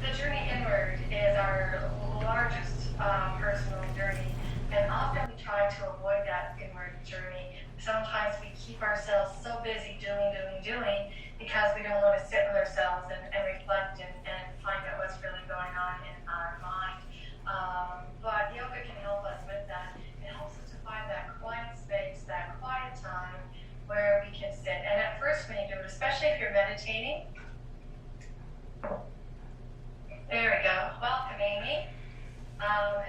the journey inward is our largest personal journey, and often we try to avoid that inward journey. Sometimes we keep ourselves so busy doing, because we don't want to sit with ourselves and reflect and find out what's really going on in our mind. But yoga can help us with that. It helps us to find that quiet space, that quiet time where we can sit. And at first when you do it, especially if you're meditating, there we go. Welcome, Amy.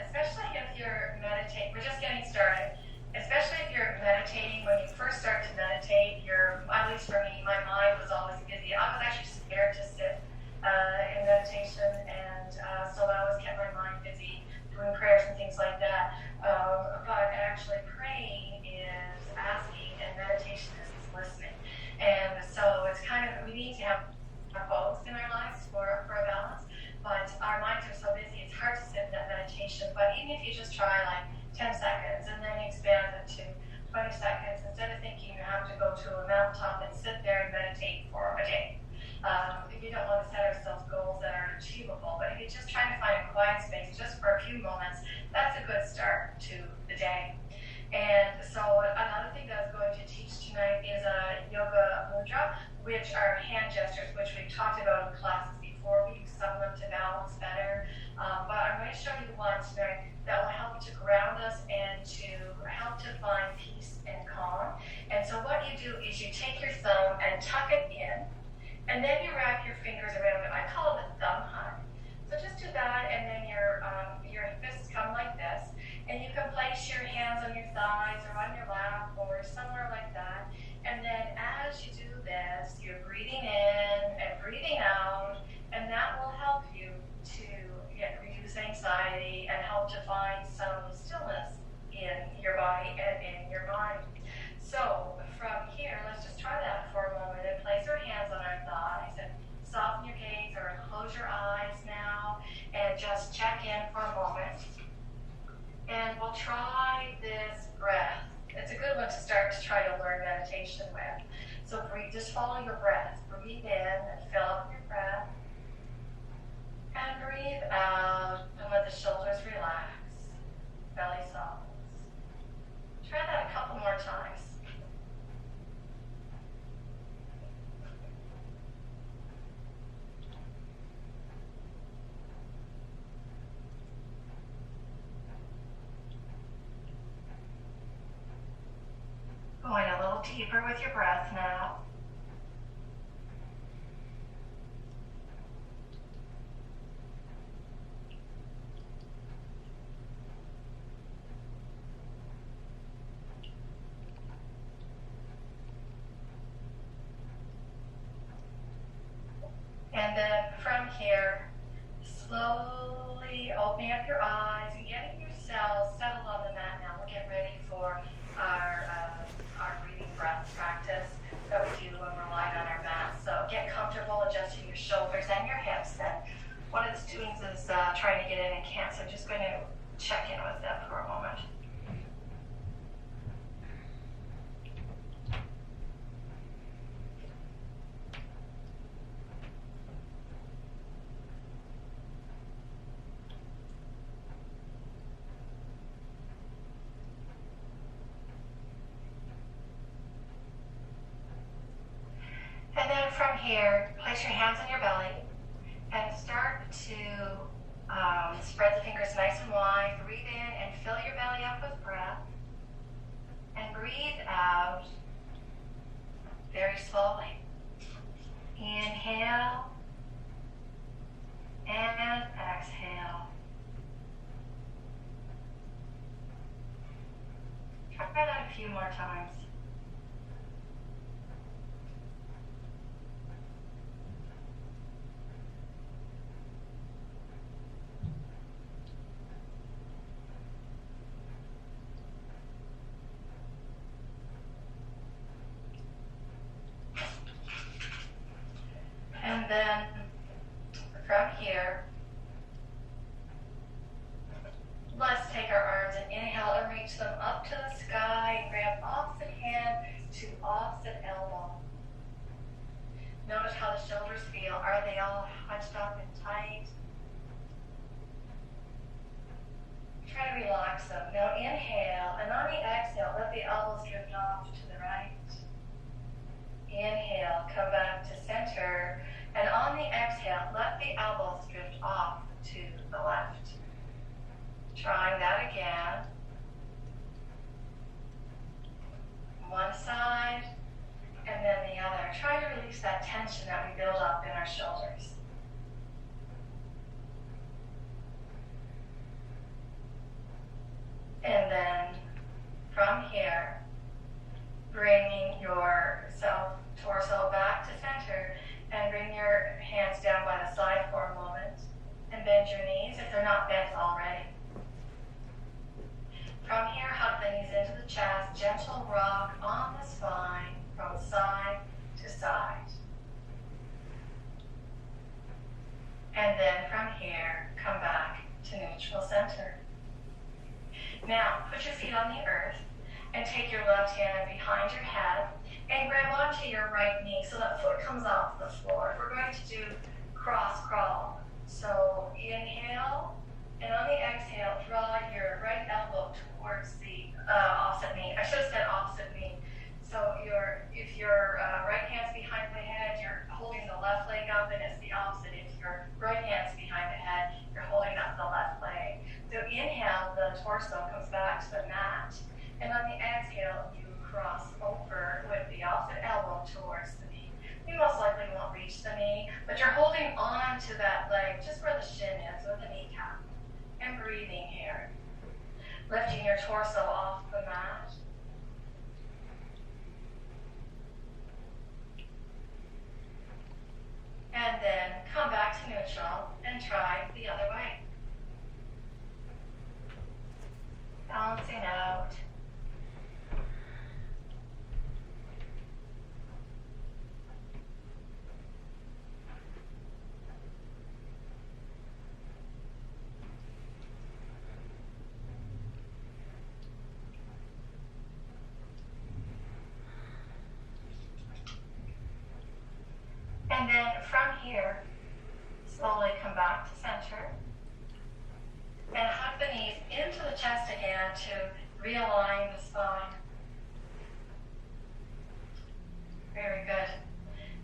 Especially if you're meditating, we're just getting started. Especially if you're meditating, when you first start to meditate, at least for me, my mind was always busy. I was actually scared to sit in meditation, and so I always kept my mind busy doing prayers and things like that. But actually praying is asking, and meditation is listening. And so it's kind of, we need to have both in our lives for a balance. But our minds are so busy, it's hard to sit in that meditation. But even if you just try like 10 seconds and then expand it to 20 seconds, instead of thinking you have to go to a mountaintop and sit there and meditate for a day. If you don't want to set ourselves goals that are achievable, but if you're just trying to find a quiet space just for a few moments, that's a good start to the day. And so another thing that I was going to teach tonight is a yoga mudra, which are hand gestures, which we've talked about in classes before. We use some of them to balance better. But I'm going to show you one tonight that will help to ground us and to help to find peace and calm. And so what you do is you take your thumb and tuck it in, and then you wrap your fingers around it. I call it a thumb hug. So just do that, and then your fists come like this, and you can place your hands on your thighs or on your lap or somewhere like that. And then as you do this, you're breathing in and breathing out, and that will help you to reduce anxiety and help to find some stillness in your body and in your mind. So from here, let's just try that for a moment and place our hands on our thighs and soften your gaze or close your eyes now and just check in for a moment. And we'll try this breath. It's a good one to start to try to learn meditation with. So breathe, just follow your breath. Breathe in and fill up your breath. And breathe out and let the shoulders relax. Belly softens. Try that a couple more times. Going a little deeper with your breath now. And then from here, slowly opening up your eyes and getting yourself settled on the mat now. We'll get ready for our breathing breath practice that we do when we're lying on our mat. So get comfortable adjusting your shoulders and your hips. And one of the students is trying to get in and can't, so I'm just going to check in with them for a moment. And then from here, place your hands on your belly and start to spread the fingers nice and wide. Breathe in and fill your belly up with breath. And breathe out very slowly. Inhale and exhale. Try that a few more times. And then from here, let's take our arms and inhale and reach them up to the sky and grab opposite hand to opposite elbow. Notice how the shoulders feel. Are they all hunched up and tight? Try to relax them. Now inhale, and on the exhale, let the elbows drift off to the right. Inhale, come back to center, and on the exhale, let the elbows drift off to the left. Trying that again. One side, and then the other. Try to release that tension that we build up in our shoulders. And then from here, bringing your torso back to center and bring your hands down by the side for a moment and bend your knees if they're not bent already. From here, hug the knees into the chest, gentle rock on the spine from side to side. And then from here, come back to neutral center. Now, put your feet on the earth and take your left hand behind your head and grab onto your right knee so that foot comes off the floor. We're going to do cross crawl. So inhale, and on the exhale, draw your right elbow towards the opposite knee. I should have said opposite knee. So if your right hand's behind the head, you're holding the left leg up, and it's the opposite. If your right hand's behind the head, you're holding up the left leg. So inhale, the torso comes back to the mat, and on the exhale, you cross over with the opposite elbow towards the knee. You most likely won't reach the knee, but you're holding on to that leg just where the shin is with the kneecap. And breathing here. Lifting your torso off the mat. And then come back to neutral and try the other way. Balancing out. And then from here, slowly come back to center and hug the knees into the chest again to realign the spine. Very good.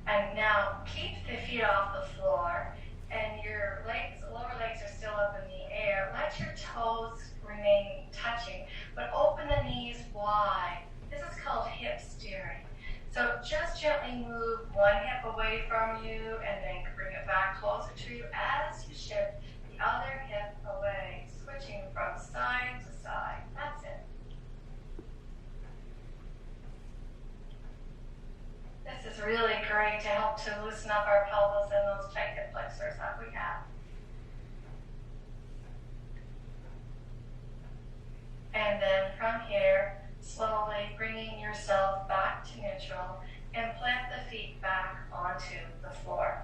And now keep the feet off the floor and your legs, lower legs are still up in the air. Let your toes remain touching, but open the knees wide. This is called hip steering. So just gently move one hip away from you and then bring it back closer to you as you shift the other hip away, switching from side to side. That's it. This is really great to help to loosen up our pelvis and those tight hip flexors that we have. And then from here, slowly bringing yourself back to neutral and plant the feet back onto the floor.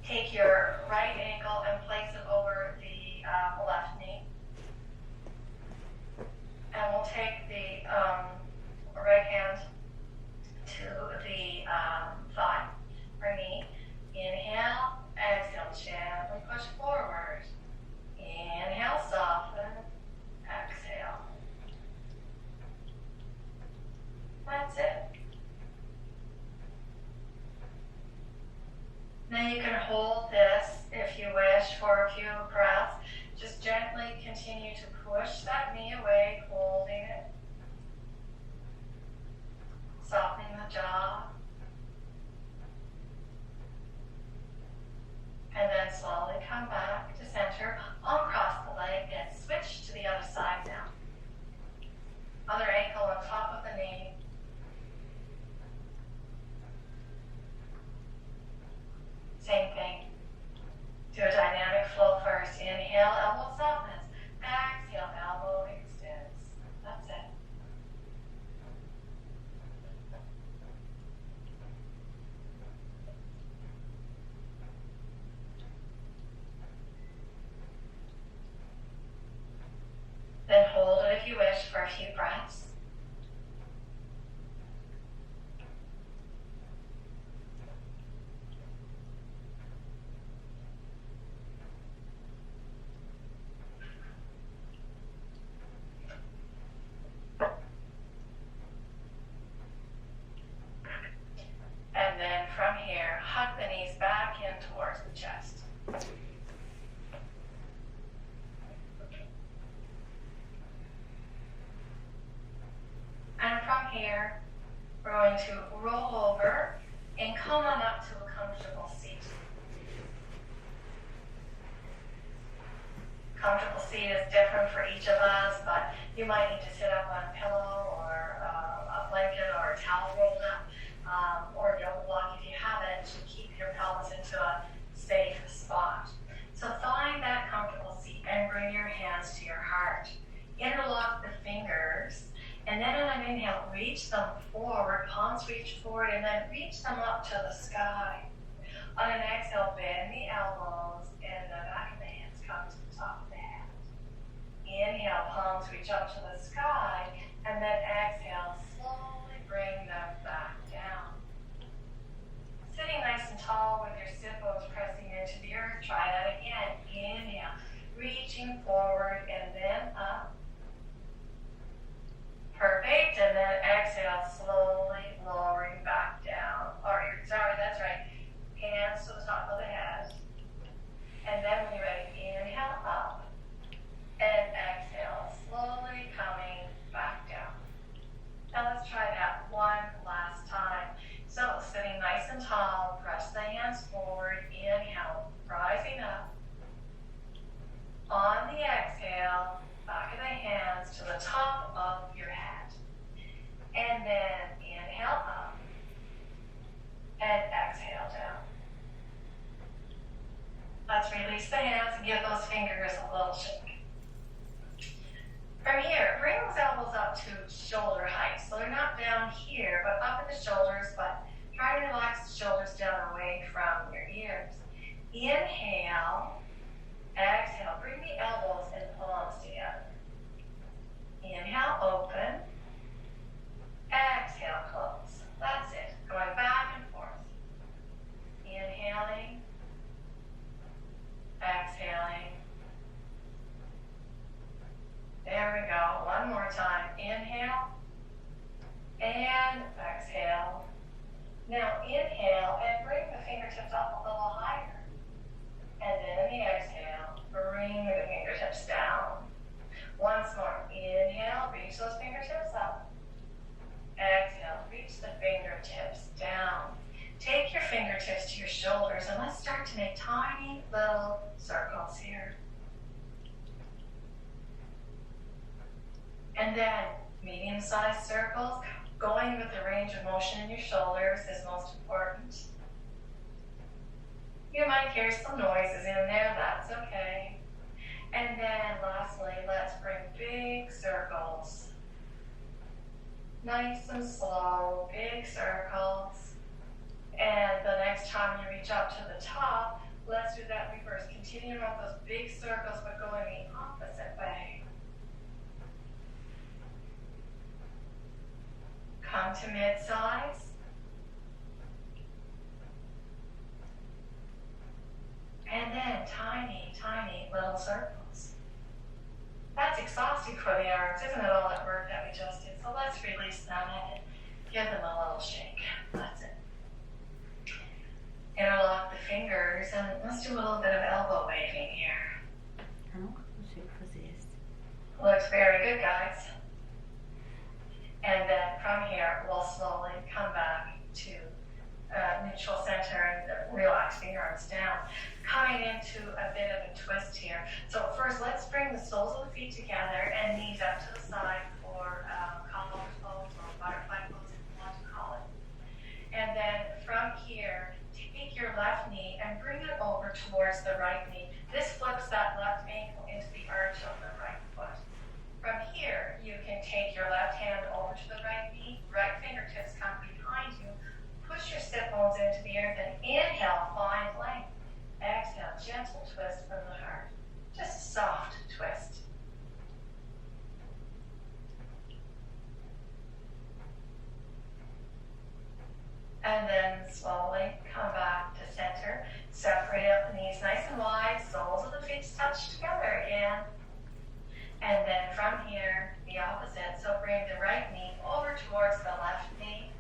Take your right ankle and place it over the left knee. And we'll take the right hand to the thigh or knee. Inhale, exhale, gently push forward. Inhale, soften, exhale. That's it. Now you can hold this if you wish for a few breaths. Just gently continue to push that knee away, holding it. Softening the jaw. And then slowly come back to center. Uncross the leg and switch to the other side now. Other ankle on top of the knee. Same thing. Do a dynamic flow first. Inhale, elbow softens. Exhale, elbow extends. That's it. Then hold it if you wish for a few breaths. going to roll over and come on up to a comfortable seat. Comfortable seat is different for each of us, but you might need to sit up on a pillow or a blanket or a towel rolled up, or a yoga block if you have it, to keep your pelvis into a safe spot. So find that comfortable seat and bring your hands to your heart. Interlock the fingers, and then on an inhale, reach them forward, palms reach forward, and then reach them up to the sky. On an exhale, bend the elbows, and the back of the hands come to the top of the head. Inhale, palms reach up to the sky, and then exhale, slowly bring them back down. Sitting nice and tall with your sit bones pressing into the earth, try that again. Inhale, reaching forward, and then up. Perfect, and then exhale, slowly lowering back down. That's right. Hands to the top of the head. And then when you're ready, inhale up. And exhale, slowly coming back down. Now let's try that one last time. So sitting nice and tall, press the hands forward, inhale, rising up. On the exhale, back of the hands to the top of your head. And then inhale up. And exhale down. Let's release the hands and give those fingers a little shake. From here, bring those elbows up to shoulder height. So they're not down here, but up in the shoulders, but try to relax the shoulders down away from your ears. Inhale, exhale, bring the elbows and palms together. Inhale, open. Exhale, close. That's it. Going back and forth. Inhaling. Exhaling. There we go. One more time. Inhale. And exhale. Now inhale and bring the fingertips up a little higher. And then in the exhale, bring the fingertips down. Once more. Inhale, reach those fingertips up. Exhale, reach the fingertips down. Take your fingertips to your shoulders and let's start to make tiny little circles here. And then medium-sized circles. Going with the range of motion in your shoulders is most important. You might hear some noises in there, that's okay. And then lastly, let's bring big circles. Nice and slow, big circles. And the next time you reach up to the top, let's do that reverse. Continue on those big circles, but go in the opposite way. Come to mid-size. And then tiny, tiny little circles. That's exhausting for the arms, isn't it, all that work that we just did? So let's release them and give them a little shake. That's it. Interlock the fingers and let's do a little bit of elbow waving here. Looks very good, guys. And then from here, we'll slowly come back to neutral center and relaxing your arms down. Coming into a bit of a twist here. So first, let's bring the soles of the feet together and knees up to the side for collar pose or butterfly pose if you want to call it. And then from here, take your left knee and bring it over towards the right knee. This flips that left ankle into the arch of the right foot. From here, you can take your left hand over to the right knee, right fingertips come behind you, push your sit bones into the earth and inhale, find length. Exhale, gentle twist from the heart. Just a soft twist. And then slowly come back to center. Separate out the knees nice and wide, soles of the feet touch together again. And then from here, the opposite. So bring the right knee over towards the left knee.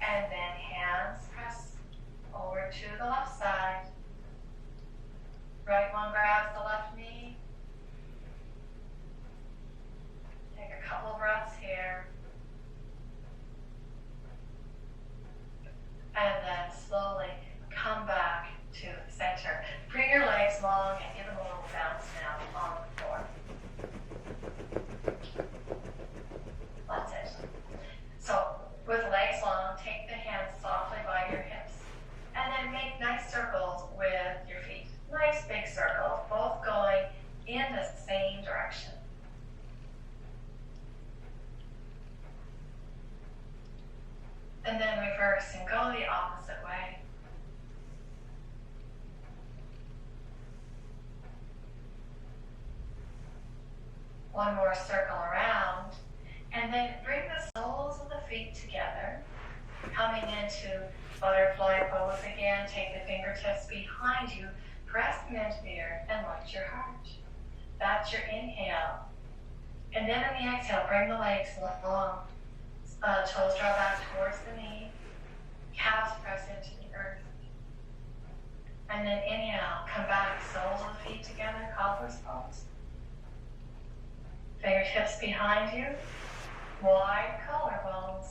And then hands press over to the left side. Right one grabs the left knee. Take a couple breaths here. long and give them a little bounce now on the floor. That's it. So with legs long, take the hands softly by your hips and then make nice circles with your feet. Nice big circles, both going in the same direction. And then reverse and go the opposite way. One more circle around, and then bring the soles of the feet together, coming into butterfly pose again. Take the fingertips behind you, press them into the earth, and lift your heart. That's your inhale. And then in the exhale, bring the legs long. Toes draw back towards the knee, calves press into the earth. And then inhale, come back, soles of the feet together, cobbler's pose. Fingertips behind you, wide collarbones.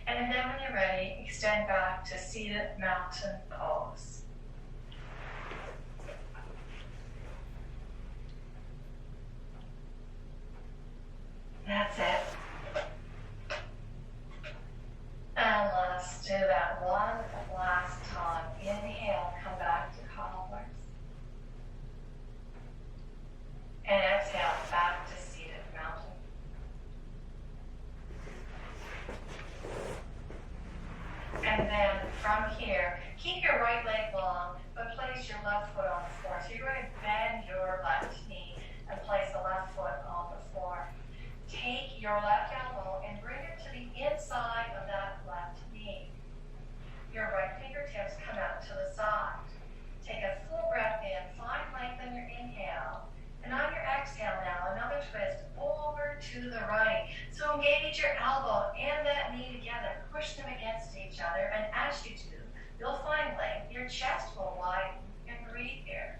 And then when you're ready, extend back to seated mountain pose. That's it. And let's do that one last time. Inhale, come back to cobblers. And exhale, back to seated mountain. And then from here, keep your right leg long, but place your left foot on the floor. So you're going to bend your left knee and place the left foot on the floor. Take your left elbow and bring it to the inside of that left knee. Your right fingertips come out to the side. Take a full breath in, find length in your inhale. And on your exhale now, another twist over to the right. So engage your elbow and that knee together. Push them against each other. And as you do, you'll find length. Your chest will widen and breathe here.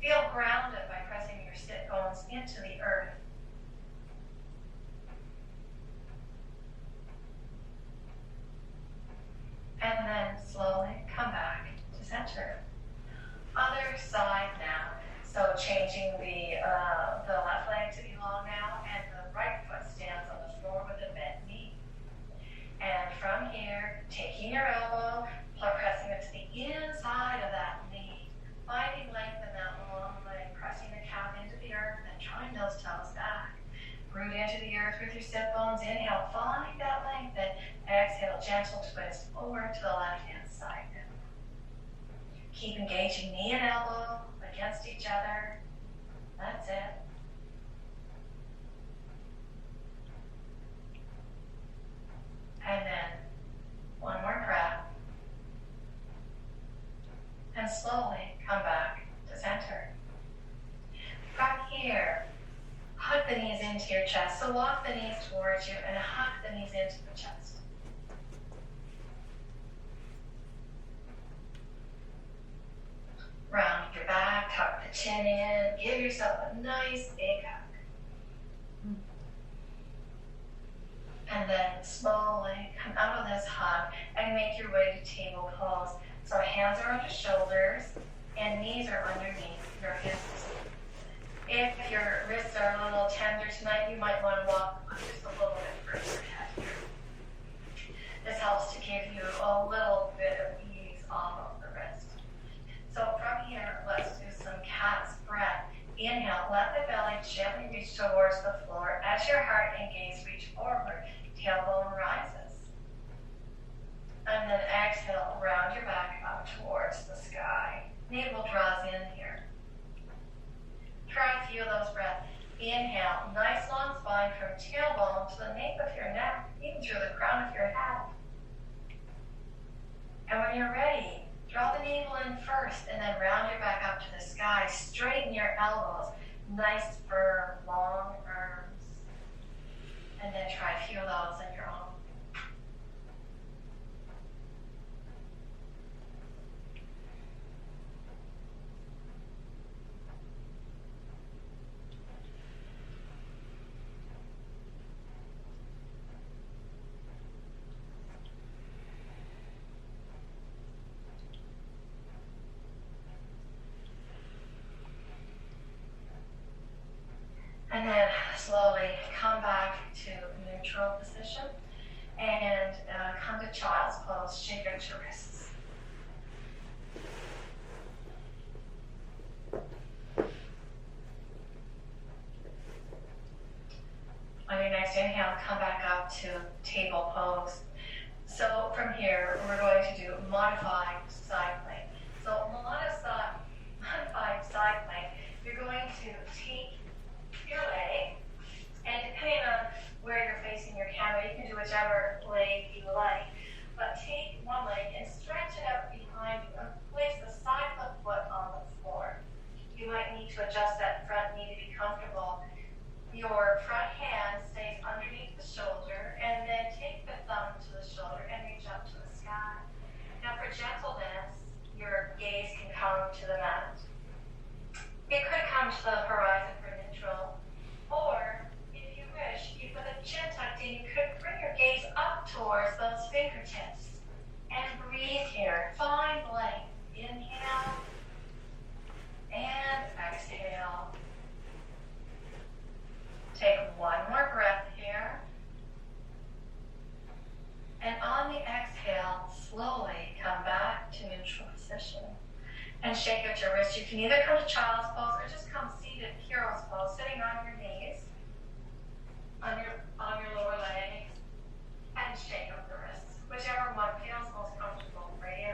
Feel grounded by pressing your sit bones into the earth. And then slowly come back to center. Other side now. So changing the left leg to be long now, and the right foot stands on the floor with a bent knee. And from here, taking your elbow, pressing it to the inside of that knee, finding length in that long leg, pressing the calf into the earth, and drawing those toes back. Root into the earth with your sit bones. Inhale, find that length, and exhale, gentle twist over to the left-hand side now. Keep engaging knee and elbow against each other. That's it. And then one more breath. And slowly come back to center. From here, hug the knees into your chest. So walk the knees towards you and hug the knees into the chest. Round your back, tuck the chin in, give yourself a nice big hug. And then slowly come out of this hug and make your way to table pose. So hands are on your shoulders and knees are underneath your hips. If your wrists are a little tender tonight, you might want to walk just a little bit further ahead here. This helps to give you a little bit of ease off of the wrist. So from here, let's do some cat's breath. Inhale, let the belly gently reach towards the floor. As your heart and gaze reach forward, tailbone rises. And then exhale, round your back up towards the sky. Navel draws in here. Try to feel those breaths. Inhale, nice long spine from tailbone to the nape of your neck, even through the crown of your head. And when you're ready, draw the navel in first and then round your back up to the sky. Straighten your elbows. Nice, firm, long arms. And then try to feel those on your own. slowly come back to neutral position and come to child's pose. Shake out your wrists. On your next inhale, come back up to table pose. So from here, we're going to do modified side plank. So modified side plank, you're going to take your leg, and depending on where you're facing your camera, you can do whichever leg you like, but take one leg and stretch it out behind you and place the side of the foot on the floor. You might need to adjust that front knee to be comfortable. Your front hand stays underneath the shoulder, and then take the thumb to the shoulder and reach up to the sky. Now for gentleness, your gaze can come to the mat. It could come to the horizon for neutral, or if you wish, you put the chin tucked in, you could bring your gaze up towards those fingertips and breathe here. Find length. Inhale and exhale. Take one more breath here. And on the exhale, slowly come back to neutral position. And shake out your wrists. You can either come to child's pose or just come seated hero's pose, sitting on your knees, on your lower legs, and shake out the wrists, whichever one feels most comfortable for you.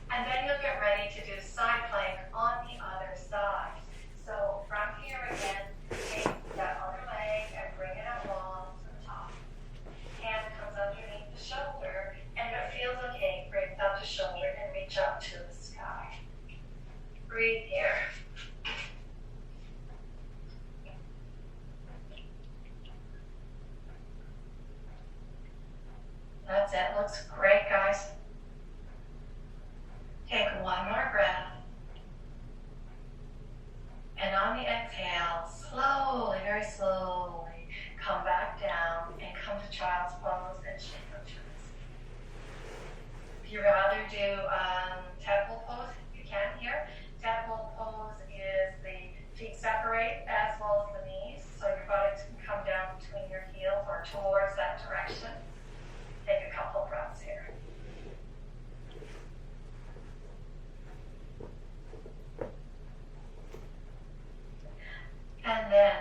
And then you'll get ready to do side plank on the other side. So from here again, take that other leg and bring it along to the top. Hand comes underneath the shoulder, and if it feels okay, bring up the shoulder and reach up to the sky. Breathe here. That's it. Looks great, guys. Take one more breath. And on the exhale, slowly, very slowly, come back down and come to child's pose and shake out your wrists. If you'd rather do tadpole pose, you can here. Tadpole pose is the feet separate as well as the knees, so your body can come down between your heels or towards that direction. Take a couple breaths here. And then,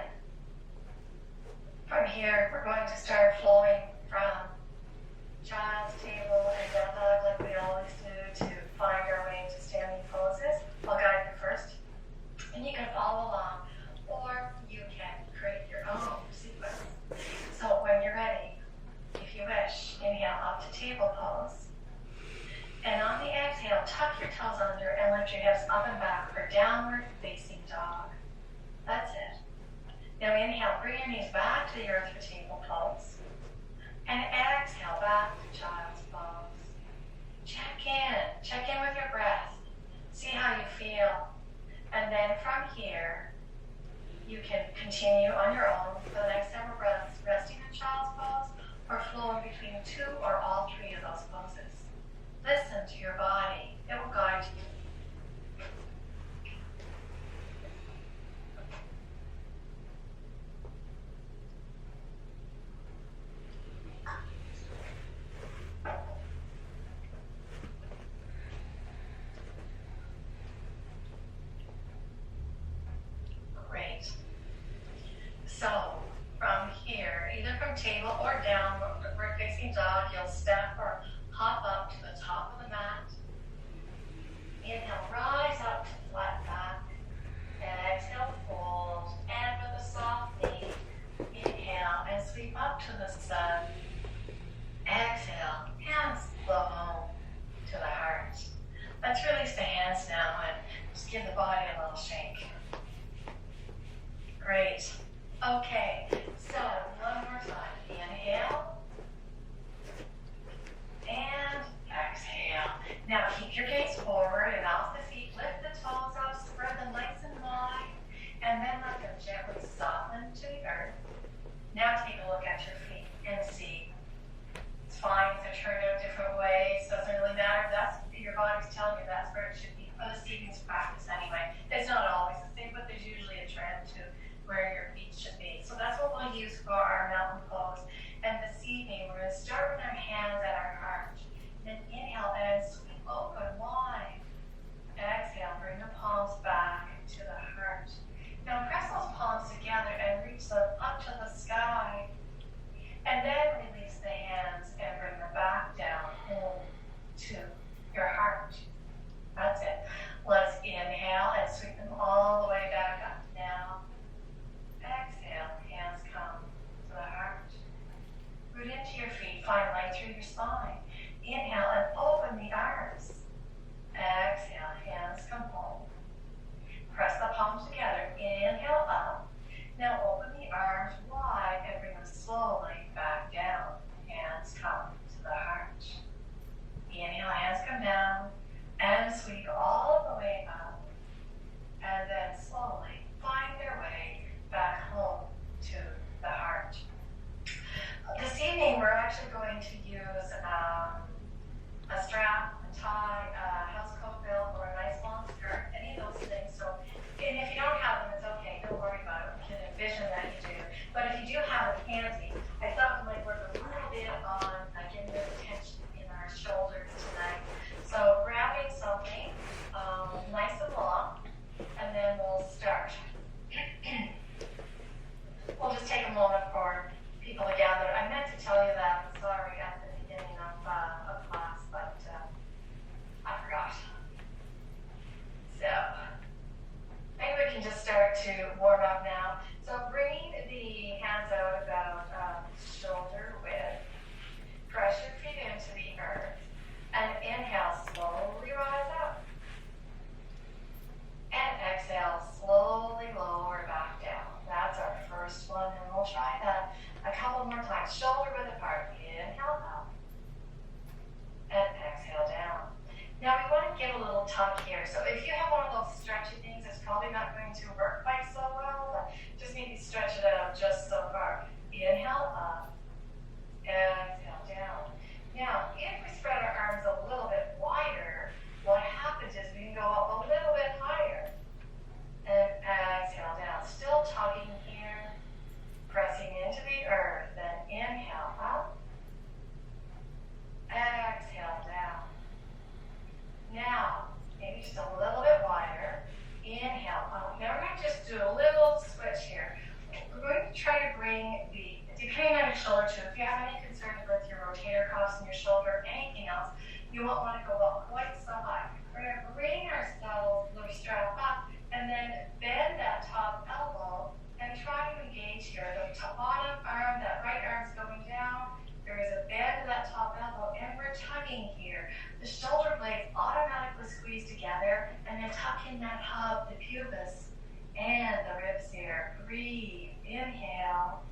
from here, we're going to start flowing from child's table and down dog like we always do to find our way into standing poses. I'll guide you first, and you can follow along, or you can create your own sequence. So when you're ready, if you wish, inhale up to table pose. And on the exhale, tuck your toes under and lift your hips up and back for downward facing dog. That's it. Now inhale, bring your knees back to the earth for table pose. And exhale, back to child's pose. Check in with your breath. See how you feel. And then from here, you can continue on your own for the next several breaths, resting in child's pose or flowing between two or all three of those poses. Listen to your body. It will guide you. Great. So, from here, either from table or down, we're facing dog, you'll step or hop up to the top of the mat. Inhale, rise up to flat back. And exhale, fold. And with a soft knee, inhale and sweep up to the sun. Exhale, hands flow home to the heart. Let's release the hands now and just give the body a little shake. Great. Okay, so one more time. Inhale. And exhale. Now keep your gaze forward and off the feet. Lift the toes up, spread them nice and wide, and then let them gently soften to the earth. Now take a look at your feet and see. It's fine if they're turned out different ways. Doesn't really matter. That's your body's telling you that's where it should be for the Stevens practice anyway. It's not always the same, but there's usually a trend to where your feet should be. So that's palms together. Inhale up. Now open the arms wide and bring them slowly back down. Hands come to the heart. Inhale, hands come down and sweep all the way up. And then slowly find their way back home to the heart. This evening we're actually going to use a strap, a tie, a house coat belt, or a nice long skirt, any of those things. So, and if you don't have them, it's okay. Don't worry about it. We can envision that you do. But if you do have them handy, I thought we might work a little bit on getting the tension in our shoulders tonight. So grabbing something nice and long, and then we'll start. We'll just take a moment for people to gather. I meant to tell you that, sorry, at the beginning of class, but I forgot. So, maybe we can just start to warm up now. So bringing the hands out about shoulder width, press your feet into the earth, and inhale, slowly rise up. And exhale, slowly lower back down. That's our first one, and we'll try that a couple more times. Shoulder width apart. Inhale up. And exhale down. Now we want to give a little tuck here. So if you have one of those stretchy things, it's probably not going to work quite so well, but just maybe stretch it out just so far. Inhale up. Exhale down. Now, if we spread our arms a little bit wider, what happens is we can go up a little bit higher. And exhale down. Still tugging here. Pressing into the earth. Then inhale up. Exhale down. Now, maybe just a little bit wider. Inhale up. Now we're going to just do a little switch here. We're going to try to bring depending on your shoulder too, if you have any concerns with your rotator cuffs in your shoulder or anything else, you won't want to go up quite so high. We're going to bring ourselves, the strap up, and then bend that top elbow and try to engage here. The bottom arm, that right arm's going down. There is a bend to that top elbow, and we're tugging here. The shoulder blades automatically squeeze together, and then tuck in that hub, the pubis, and the ribs here. Breathe. Inhale.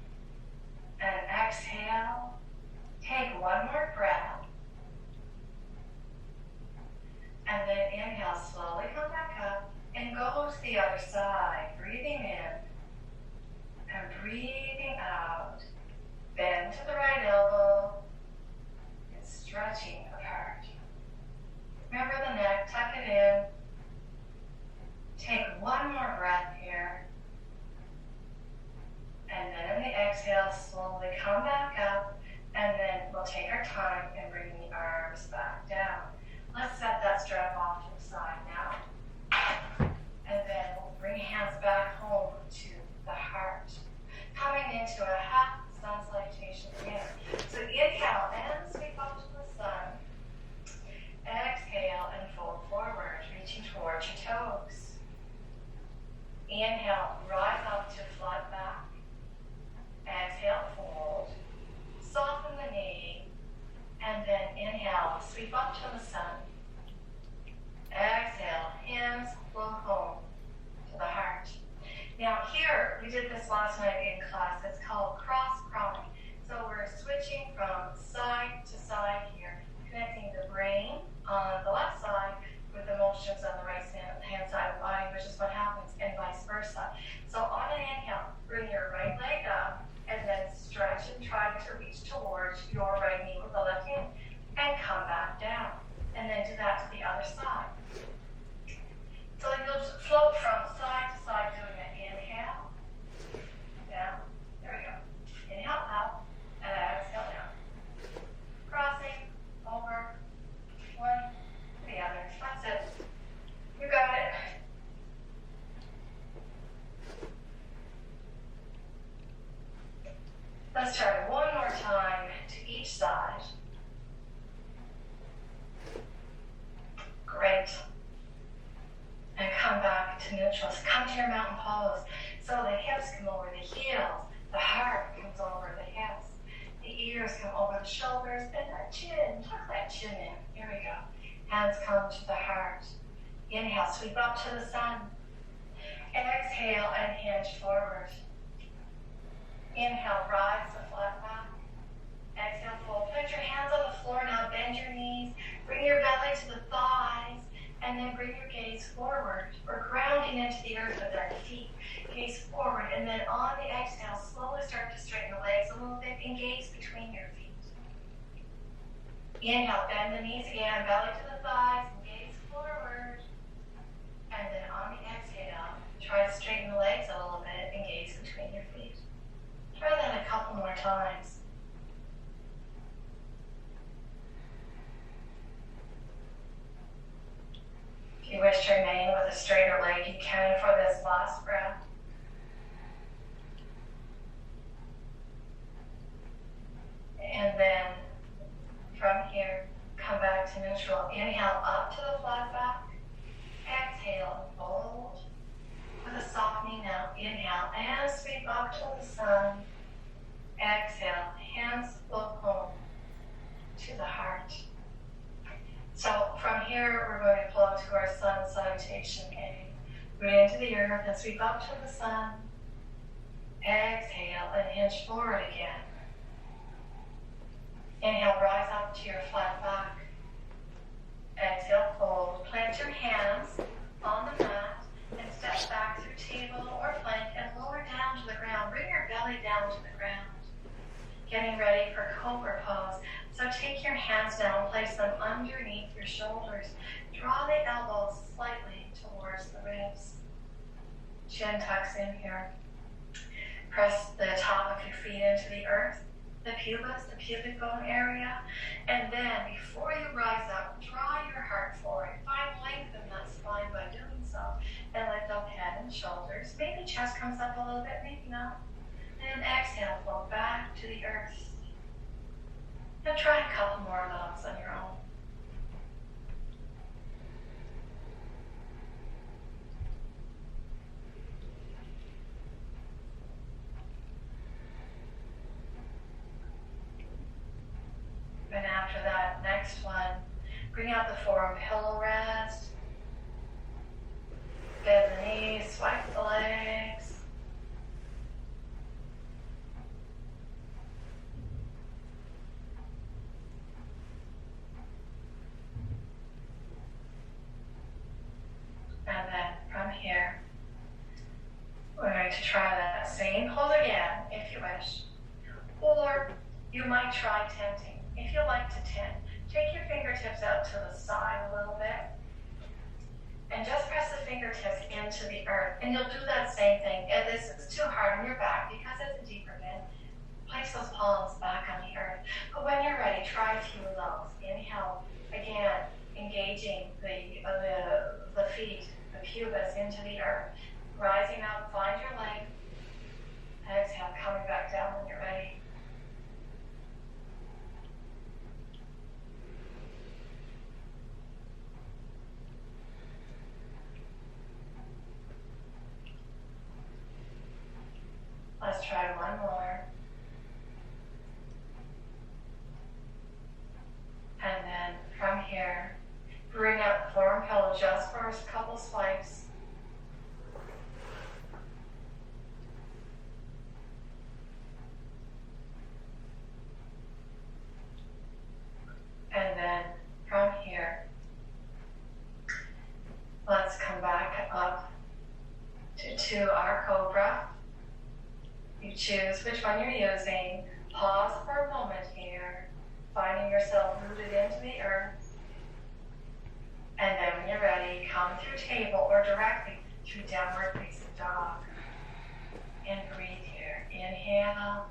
And exhale. Take one more breath. And then inhale, slowly come back up and go to the other side. Breathing in and breathing out. Bend to the right elbow and stretching apart. Remember the neck, tuck it in. Take one more breath here. And then in the exhale, slowly come back up, and then we'll take our time and bring the arms back down. Let's set that strap off to the side now. And then we'll bring hands back home to the heart. Coming into a half sun salutation again. So inhale and sweep up to the sun. Exhale and fold forward, reaching towards your toes. Inhale, rise up to flat back. Exhale, fold. Soften the knee. And then inhale, sweep up to the sun. Exhale, hands flow home to the heart. Now here, we did this last night in class. It's called cross crawling. So we're switching from side to side here, connecting the brain on the left side with the motions on the right hand side of the body, which is what happens, and vice versa. So on an inhale, bring your right leg up, and then stretch and try to reach towards your right knee with the left hand, and come back down. And then do that to the other side. So you'll just float from side to side doing it. Inhale, down, there we go. Inhale up, and exhale down. Crossing, over, one, to the other. That's it. You got it. Let's try it one more time to each side. Great. And come back to neutral. So come to your mountain pose. So the hips come over the heels. The heart comes over the hips. The ears come over the shoulders. And that chin, tuck that chin in. Here we go. Hands come to the heart. Inhale, sweep up to the sun. hinge forward. Inhale, rise to flat back. Exhale, fold. Put your hands on the floor now, bend your knees. Bring your belly to the thighs, and then bring your gaze forward. We're grounding into the earth with our feet. Gaze forward, and then on the exhale, slowly start to straighten the legs a little bit and gaze between your feet. Inhale, bend the knees again, belly to the thighs, and gaze forward. And then on the exhale, try to straighten the legs a little bit and gaze between your feet. Try that a couple more times. If you wish to remain with a straighter leg, you can for this last breath. And then from here, come back to neutral. Inhale up to the flat back. Exhale, fold. With a softening now, inhale and sweep up to the sun. Exhale, hands look home to the heart. So from here, we're going to flow to our sun salutation. Root into the earth and sweep up to the sun. Exhale and hinge forward again. Inhale, rise up to your flat back. Exhale, fold. Plant your hands on the mat and step back through table or plank and lower down to the ground. Bring your belly down to the ground. Getting ready for cobra pose. So take your hands down, place them underneath your shoulders. Draw the elbows slightly towards the ribs. Chin tucks in here. Press the top of your feet into the earth, the pubis, the pubic bone area. And then before you rise up, draw your heart forward. Find length in that spine by doing so. And lift up head and shoulders. Maybe chest comes up a little bit, maybe not. And exhale, flow back to the earth. And try a couple more of those on your own. And after that next one, bring out the forearm pillow rest. Bend the knees, swipe the legs. And then from here, we're going to try that same pose again, if you wish. Or you might try tenting. If you like to tent, take your fingertips out to the side a little bit. And just press the fingertips into the earth. And you'll do that same thing. And this is too hard on your back because it's a deeper bend. Place those palms back on the earth. But when you're ready, try a few of those. Inhale, again, engaging the feet, the pubis into the earth. Rising up, find your length. Exhale, coming back down when you're ready. Let's try one more. And then from here, bring out the forearm pillow just for a couple swipes. And then from here, let's come back up to our cobra. You choose which one you're using. Pause for a moment here, finding yourself rooted into the earth. And then when you're ready, come through table or directly through downward facing dog. And breathe here. Inhale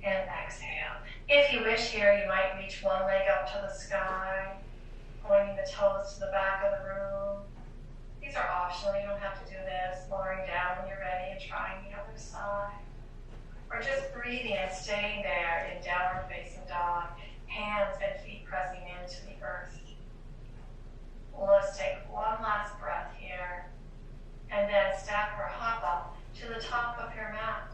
and exhale. If you wish here, you might reach one leg up to the sky, pointing the toes to the back of the room. These are optional, you don't have to do this. Lowering down when you're ready and trying the other side. Or just breathing and staying there in downward facing dog, hands and feet pressing into the earth. Let's take one last breath here. And then step or hop up to the top of your mat.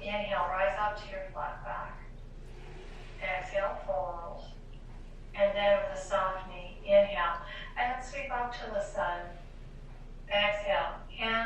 Inhale, rise up to your flat back. Exhale, fold. And then with a soft knee, inhale. And sweep up to the sun. Exhale, hands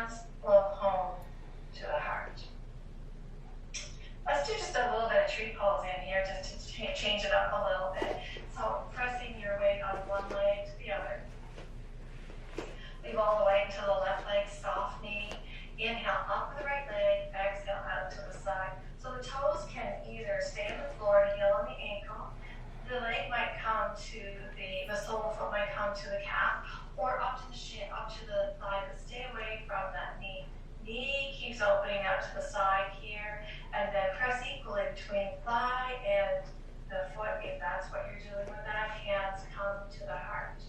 out to the side here, and then press equally between thigh and the foot, if that's what you're doing with that. Hands come to the heart.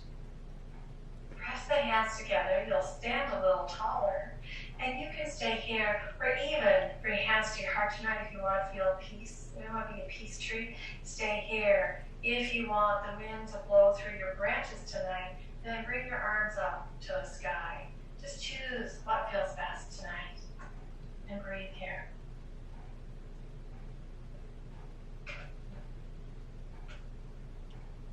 Press the hands together. You'll stand a little taller, and you can stay here, or even bring hands to your heart tonight if you want to feel peace. You don't want to be a peace tree. Stay here. If you want the wind to blow through your branches tonight, then bring your arms up to the sky. Just choose what feels best tonight, and breathe here.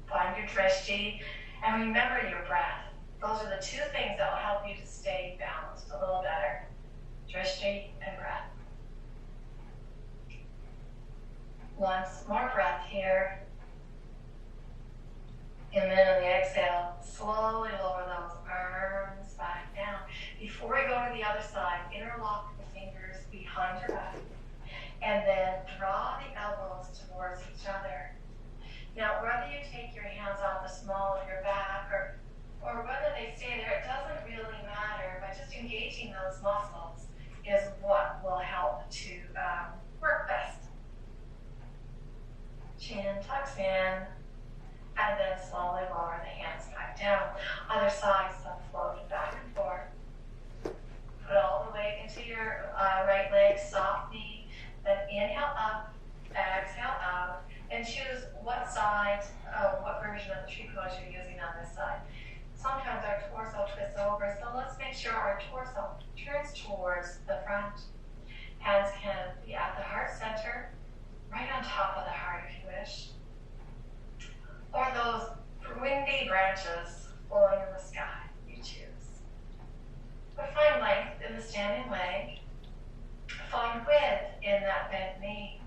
Find your drishti, and remember your breath. Those are the two things that will help you to stay balanced a little better. Drishti and breath. Once more breath here. And then on the exhale, slowly lower those arms back down. Before we go to the other side, interlock the fingers behind your back. And then draw the elbows towards each other. Now, whether you take your hands off the small of your back or whether they stay there, it doesn't really matter. But just engaging those muscles is what will help to work best. Chin tucks in, and then slowly lower the hands back down. Other side, so floating back and forth. Put all the weight into your right leg, soft knee. Then inhale up, exhale out, and choose what side, what version of the tree pose you're using on this side. Sometimes our torso twists over, so let's make sure our torso turns towards the front. Hands can be at the heart center, right on top of the heart if you wish. Or those windy branches flowing in the sky, you choose. But find length in the standing leg. Find width in that bent knee.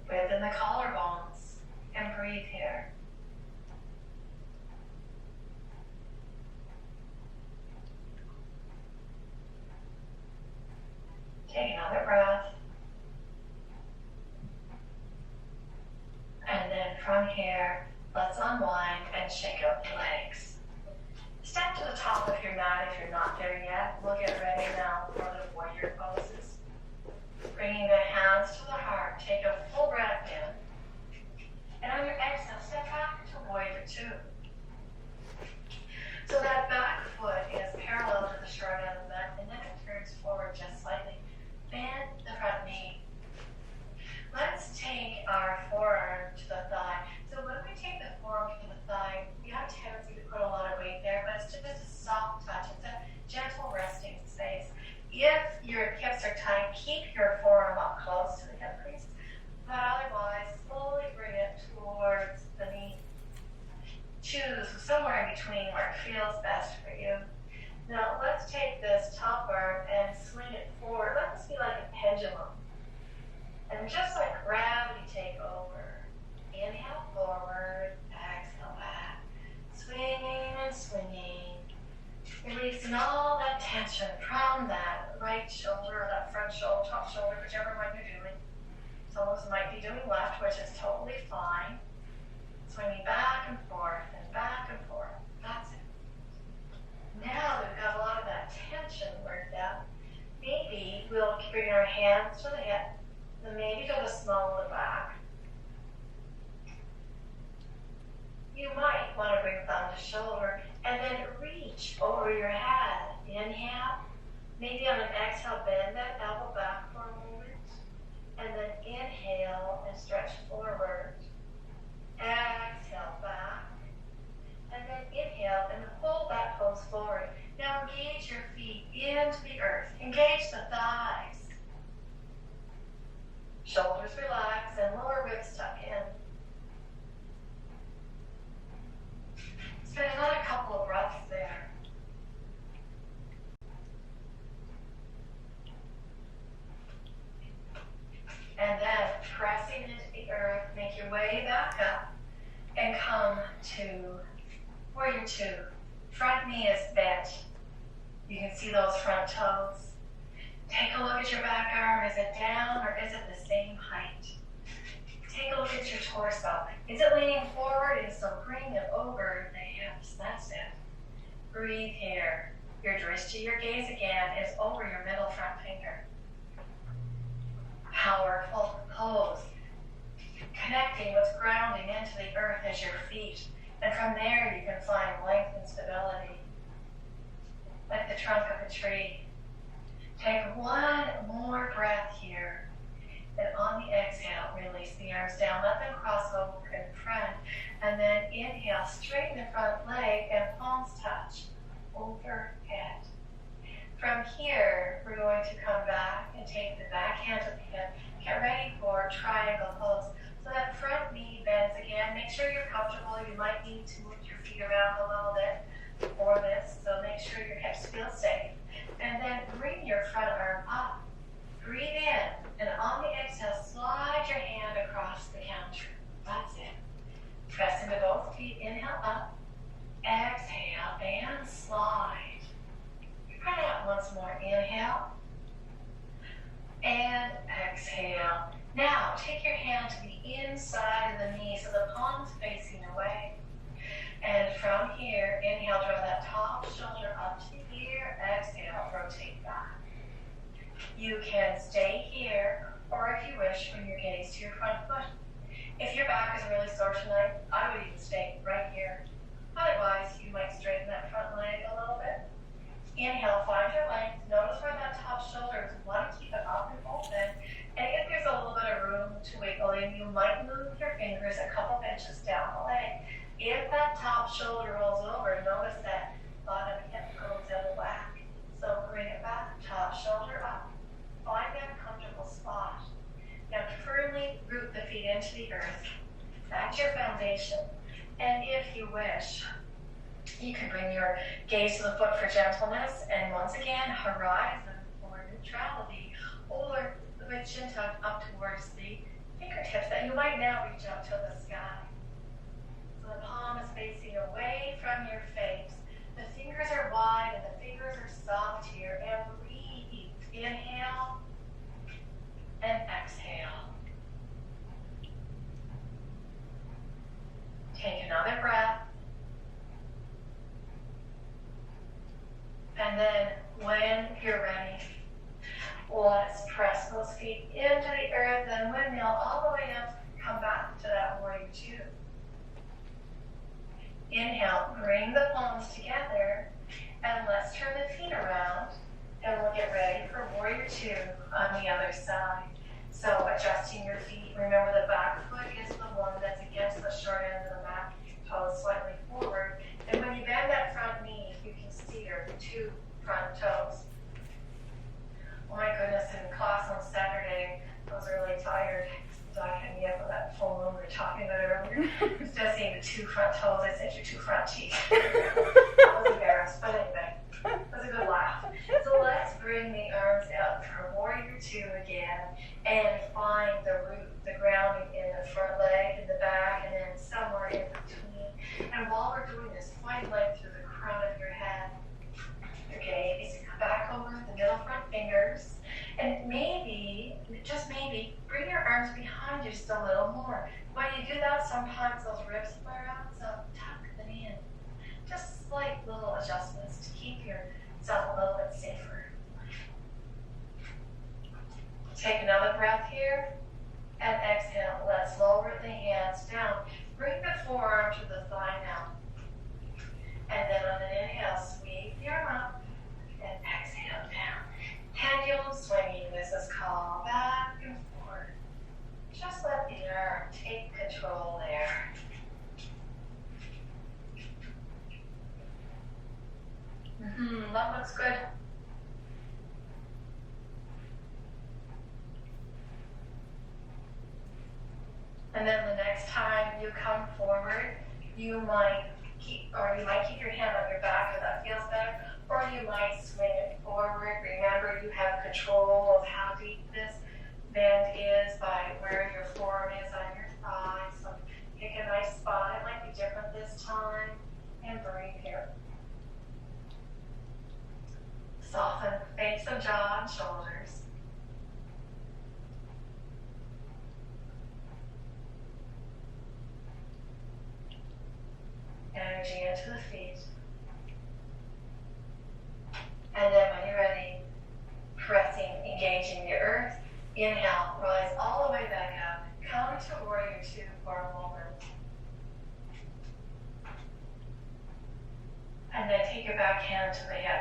Width in the collarbones. And breathe here. Take another breath. And then from here, let's unwind and shake out the legs. Step to the top of your mat if you're not there yet. We'll get ready now for the warrior poses. Bringing the hands to the heart, take a full breath in. And on your exhale, step back to warrior two. So that back foot is parallel to the short end of the mat, and then it turns forward just slightly. Bend the front knee. Let's take our forearm to the thigh. So when we take the forearm to the thigh, we have a tendency to put a lot of weight there, but it's just a soft touch. It's a gentle resting space. If your hips are tight, keep your forearm up close to the hip crease, but otherwise, slowly bring it towards the knee. Choose somewhere in between where it feels best for you. Now, let's take this top arm and swing it forward. Let this be like a pendulum. And just like gravity take over. Inhale forward, exhale back. Swinging and swinging. Releasing all that tension from that right shoulder or that front shoulder, top shoulder, whichever one you're doing. Some of us might be doing left, which is totally fine. Swinging back and forth and back and forth. That's it. Now that we've got a lot of that tension worked out, maybe we'll bring our hands to the hip, then maybe to the small of the back. You might want to bring thumb to shoulder and then reach over your head. Inhale. Maybe on an exhale, bend that elbow back for a moment. And then inhale and stretch forward. Exhale back. And then inhale and pull that pose forward. Now engage your feet into the earth. Engage the thighs. Shoulders relax and lower ribs tuck in. Spend another couple of breaths there. And then pressing into the earth, make your way back up and come to warrior two. Front knee is bent. You can see those front toes. Take a look at your back arm. Is it down or is it the same height? Take a look at your torso. Is it leaning forward? And so bring it over the hips. That's it. Breathe here. Your drishti, your gaze again, is over your middle front finger. powerful pose. Connecting what's grounding into the earth as your feet. And from there you can find length and stability. Like the trunk of a tree. Take one more breath here. And on the exhale, release the arms down. Let them cross over in front. And then inhale, straighten the front leg and palms touch overhead. From here, we're going to come back and take the back hand of the hip. Get ready for triangle pose. So that front knee bends again. Make sure you're comfortable. You might need to move your feet around a little bit for this. So make sure your hips feel safe. And then bring your front arm up. Breathe in. And on the exhale, slide your hand across the counter. That's it. Press into both feet. Inhale up. Exhale and slide. Try it out once more. Inhale. And exhale. Now, take your hand to the inside of the knee so the palms facing away. And from here, inhale, draw that top shoulder up to the ear. Exhale, rotate back. You can stay here, or if you wish, bring your gaze to your front foot. If your back is really sore tonight, I would even stay right here. Otherwise, you might straighten that front leg a little bit. Inhale, find your length. Notice where that top shoulder is. You want to keep it up and open. And if there's a little bit of room to wiggle in, you might move your fingers a couple inches down the leg. If that top shoulder rolls over, notice that bottom hip goes out of whack. So bring it back, top shoulder up. Find that comfortable spot. Now firmly root the feet into the earth. That's your foundation. And if you wish, you can bring your gaze to the foot for gentleness. And once again, horizon for neutrality. Or the chin tucked up towards the fingertips that you might now reach out to the sky. So the palm is facing away from your face. The fingers are wide and the fingers are soft here. And breathe. Inhale and exhale. Take another breath. And then when you're ready, let's press those feet into the earth and windmill all the way up. Come back to that warrior two. Inhale, bring the palms together, and let's turn the feet around, and we'll get ready for warrior two on the other side. So adjusting your feet, remember the back foot is the one that's against the short end of the mat, toes slightly forward, and when you bend that front knee, you can steer the two front toes. Oh my goodness, in class on Saturday, I was really tired. Doc had me up with that full moon we were talking about earlier. Instead of saying the two front toes, I said your two front teeth. I was embarrassed, but anyway, it was a good laugh. So let's bring the arms out for warrior two again and find the root, the grounding in the front leg, in the back, and then somewhere in between. And while we're doing this, find length through the crown of your head. Your gaze, come back over the middle front fingers, and maybe, just maybe, bring your arms behind you just a little more. When you do that, sometimes those ribs flare out, so tuck them in. Just slight little adjustments to keep yourself a little bit safer. Take another breath here, and exhale. Let's lower the hands down. Bring the forearm to the thigh now. And then on an inhale, sweep the arm up, and exhale down. Pendulum swinging, this is called back and forth. Just let the arm take control there. That looks good. And then the next time you come forward, you might keep your hand on your back if that feels better, or you might swing it forward. Remember, you have control of how deep this bend is by where your forearm is on your thigh. So pick a nice spot. It might be different this time. And breathe here. Soften the face of jaw and shoulders. Energy into the feet. And then when you're ready, pressing, engaging the earth. Inhale, rise.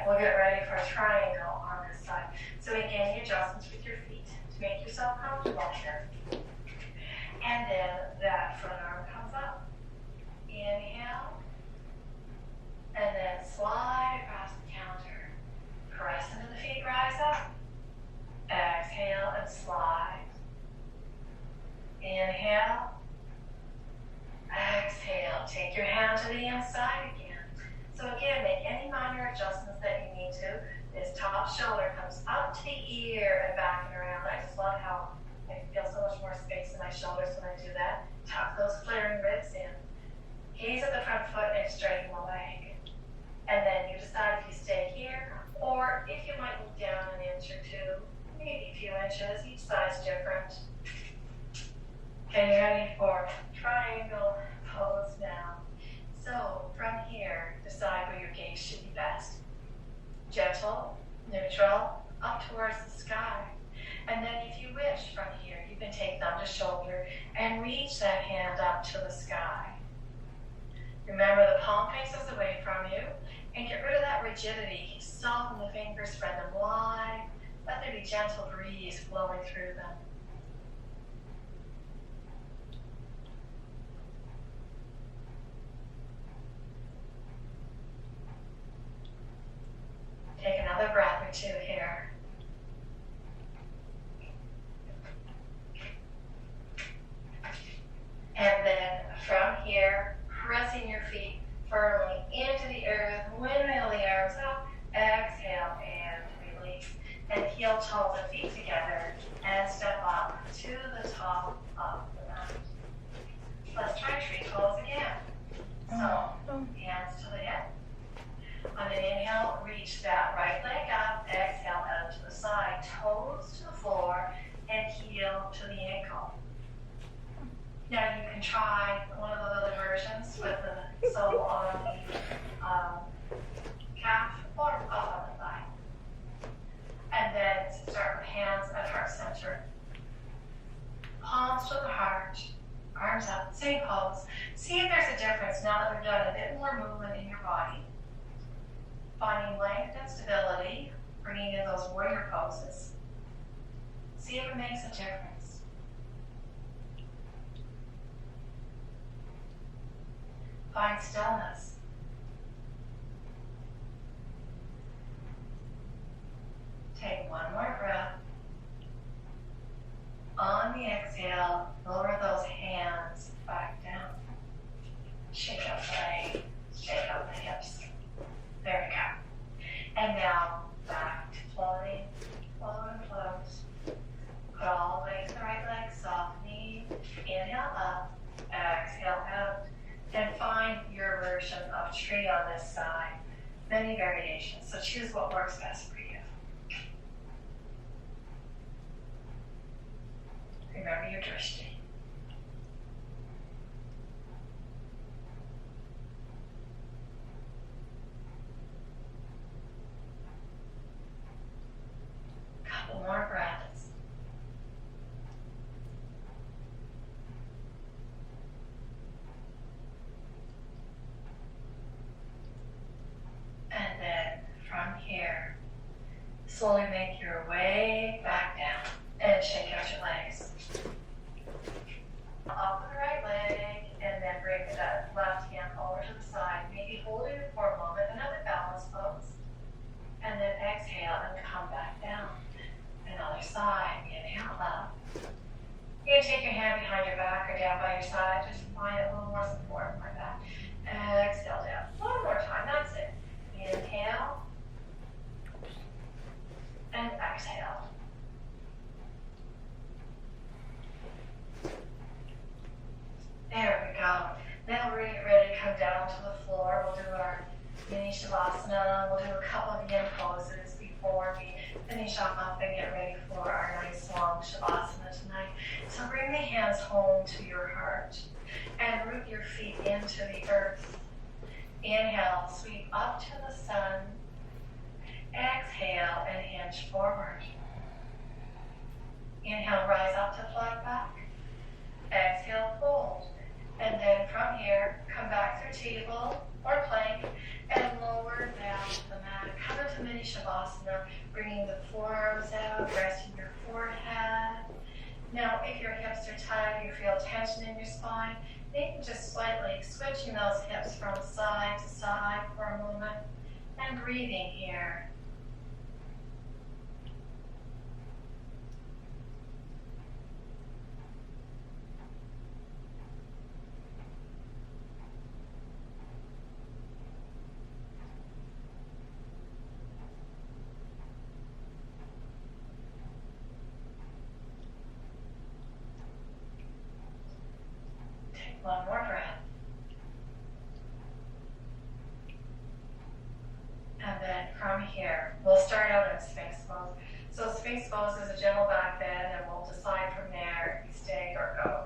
we'll get ready for a triangle on this side. So again, the adjustments with your feet to make yourself comfortable here. And then that front arm comes up. Inhale. And then slide across the counter. Press into the feet, rise up. Exhale and slide. Inhale. Exhale. Take your hand to the inside again. So again, make any minor adjustments that you need to. This top shoulder comes up to the ear and back and around. I just love how I feel so much more space in my shoulders when I do that. Tuck those flaring ribs in. Gaze at the front foot and straighten the leg. And then you decide if you stay here or if you might move down an inch or two, maybe a few inches. Each side's different. Okay, you ready for triangle pose now? So from here, decide where your gaze should be best. Gentle, neutral, up towards the sky. And then if you wish from here, you can take thumb to shoulder and reach that hand up to the sky. Remember the palm faces away from you and get rid of that rigidity. Soften the fingers, spread them wide. Let there be gentle breeze flowing through them. Take another breath or two here. And then from here, pressing your feet firmly into the earth, windmill the arms up, exhale and release. And heel toe the feet together and step up to the top of the mat. Let's try tree pose again. So, hands to the head. On an inhale, reach that right leg up, exhale out to the side, toes to the floor, and heel to the ankle. Now you can try one of the other versions with the sole on the calf or up on the thigh. And then start with hands at heart center. Palms to the heart, arms up, same pose. See if there's a difference now that we've done a bit more movement in your body. Finding length and stability, bringing in those warrior poses. See if it makes a difference. Find stillness. Take one more breath. On the exhale, lower those hands back down. Shake out the leg, shake out the hips. There we go. And now back to floating, flow and float. Put all the way to the right leg, softening. Inhale up, exhale out. And find your version of tree on this side. Many variations, so choose what works best for you. Remember your drishti. Couple more breaths. And then from here, slowly make your way back down and shake out your legs. Up with the right leg and then bring that left hand over to the side. Maybe hold it for a moment, another balance pose. And then exhale and come back down. Another side, inhale up. You can take your hand behind your back or down by your side, just find a little more support like that. Exhale down. One more time, that's it. Inhale. And exhale. There we go. Now we're ready to come down to the floor. We'll do our mini shavasana. We'll do a couple of yin poses before we finish up and get ready for our nice long shavasana tonight. So bring the hands home to your heart and root your feet into the earth. Inhale, sweep up to the sun. Exhale and hinge forward. Inhale, rise up to flat back. Exhale, fold. And then from here, come back through table or plank and lower down to the mat. Come into to mini shavasana, bringing the forearms out, resting your forehead. Now, if your hips are tight, you feel tension in your spine, maybe just slightly switching those hips from side to side for a moment and breathing here. One more breath. And then from here, we'll start out in Sphinx pose. So Sphinx pose is a gentle back bend, and we'll decide from there if you stay or go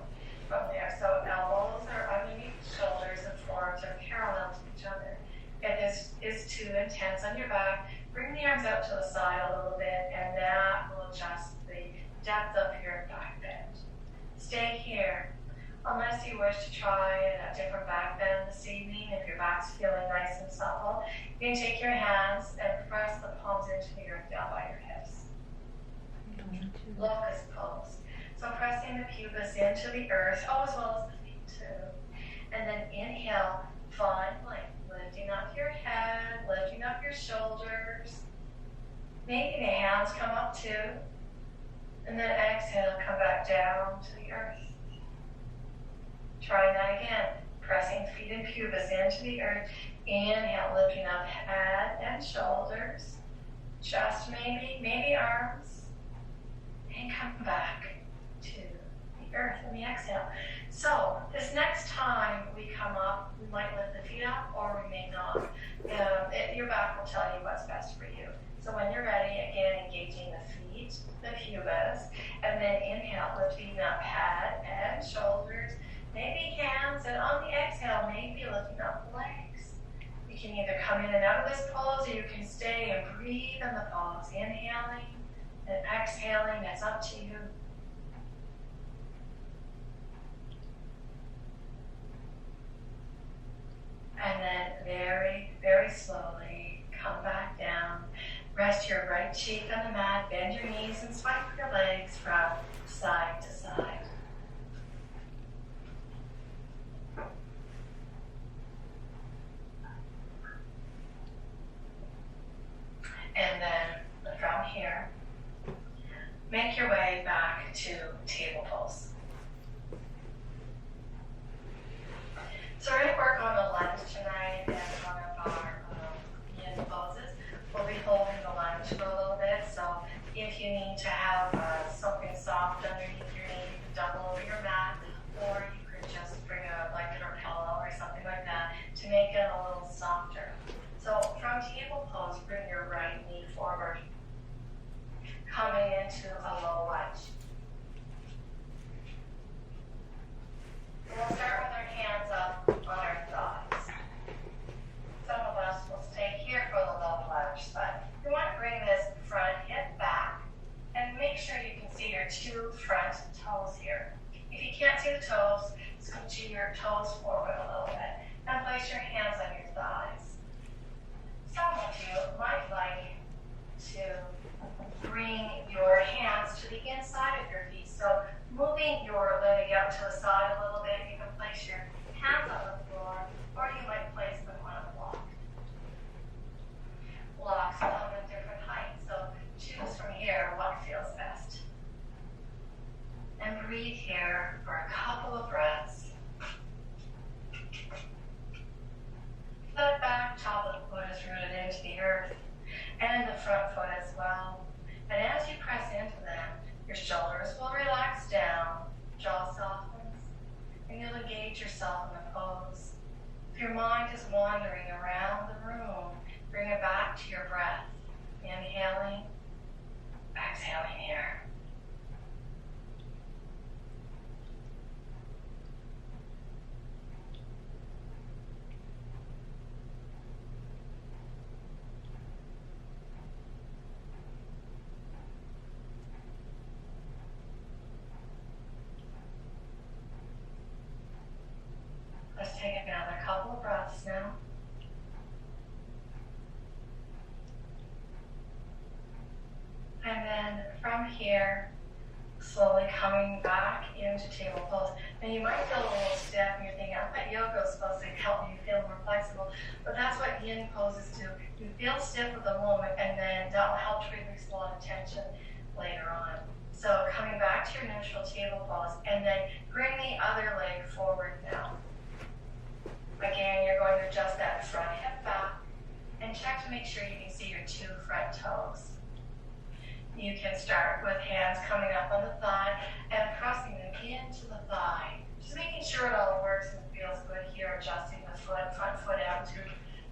from there. So elbows are underneath the shoulders and forearms are parallel to each other. If this is too intense on your back, bring the arms out to the side a little bit, and that will adjust the depth of your back bend. Stay here. Unless you wish to try a different back bend this evening, if your back's feeling nice and supple, you can take your hands and press the palms into the earth down by your hips. Locust pose. So pressing the pubis into the earth, as well as the feet too. And then inhale, find length, lifting up your head, lifting up your shoulders. Maybe the hands come up too. And then exhale, come back down to the earth. Try that again. Pressing feet and pubis into the earth. Inhale, lifting up head and shoulders. Just maybe arms. And come back to the earth in the exhale. So this next time we come up, we might lift the feet up or we may not. Your back will tell you what's best for you. So when you're ready, again, engaging the feet, the pubis, and then inhale, lifting up head and shoulders. Maybe hands, and on the exhale, maybe lifting up the legs. You can either come in and out of this pose, or you can stay and breathe in the pose. Inhaling and exhaling, it's up to you. And then very, very slowly, come back down. Rest your right cheek on the mat, bend your knees, and swipe your legs from side to side. And then from here, make your way back to table pose. So we're going to work on the lunge tonight and one of our yin poses. We'll be holding the lunge for a little bit, so if you need to have something soft underneath your knee, you can double over your mat, or you could just bring a blanket or pillow or something like that to make it a little softer. So from table pose, bring your right knee forward, coming into a low lunge. We'll start with our hands up on our thighs. Some of us will stay here for the low lunge, but you want to bring this front hip back and make sure you can see your two front toes here. If you can't see the toes, scooch your toes forward a little bit and place your hands on your thighs. Some of you might like to bring your hands to the inside of your feet. So moving your leg out to the side a little bit, you can place your hands on the floor, or you might place them on a block. Blocks come in different heights, so choose from here what feels best. And breathe here for a couple of breaths. Foot back, top of the foot is rooted into the earth, and the front foot as well. And as you press into them, your shoulders will relax down, jaw softens, and you'll engage yourself in the pose. If your mind is wandering around the room, bring it back to your breath. Inhaling, exhaling here. Let's take another couple of breaths now. here, slowly coming back into table pose. And you might feel a little stiff and you're thinking, I thought yoga was supposed to help you feel more flexible. But that's what yin poses do. You feel stiff at the moment, and then that will help to release a lot of tension later on. So coming back to your neutral table pose, and then bring the other leg forward now. Again, you're going to adjust that front hip back and check to make sure you can see your 2 front toes. You can start with hands coming up on the thigh and pressing them into the thigh. Just making sure it all works and feels good here, adjusting the foot, front foot out to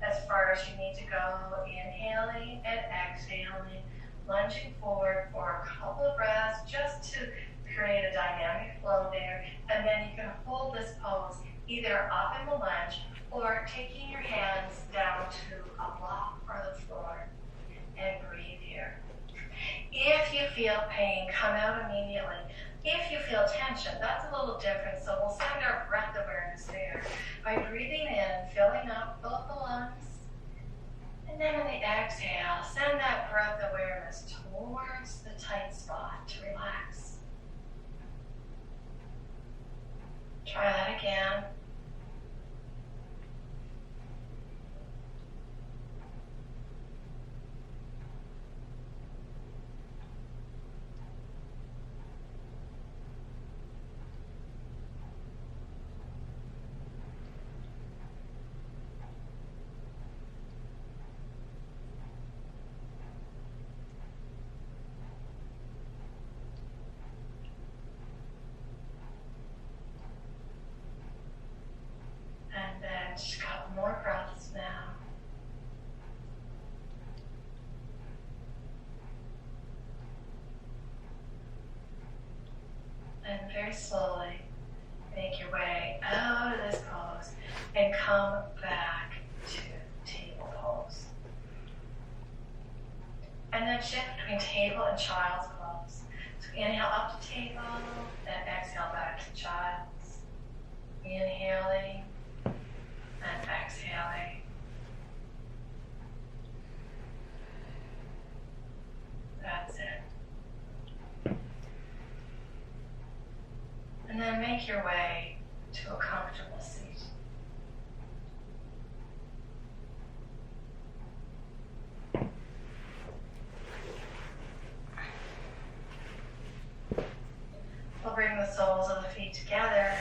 as far as you need to go. Inhaling and exhaling, lunging forward for a couple of breaths just to create a dynamic flow there. And then you can hold this pose either up in the lunge or taking your hands down to a block or the floor, and breathe here. If you feel pain, come out immediately. If you feel tension, that's a little different, so we'll send our breath awareness there by breathing in, filling up both the lungs, and then on the exhale, send that breath awareness towards the tight spot to relax. Try that again. And then just a couple more breaths now. And very slowly make your way out of this pose and come back to table pose. And then shift between table and child's pose. So inhale up to table, then exhale back to child's. Inhaling and exhaling. That's it. And then make your way to a comfortable seat. We'll bring the soles of the feet together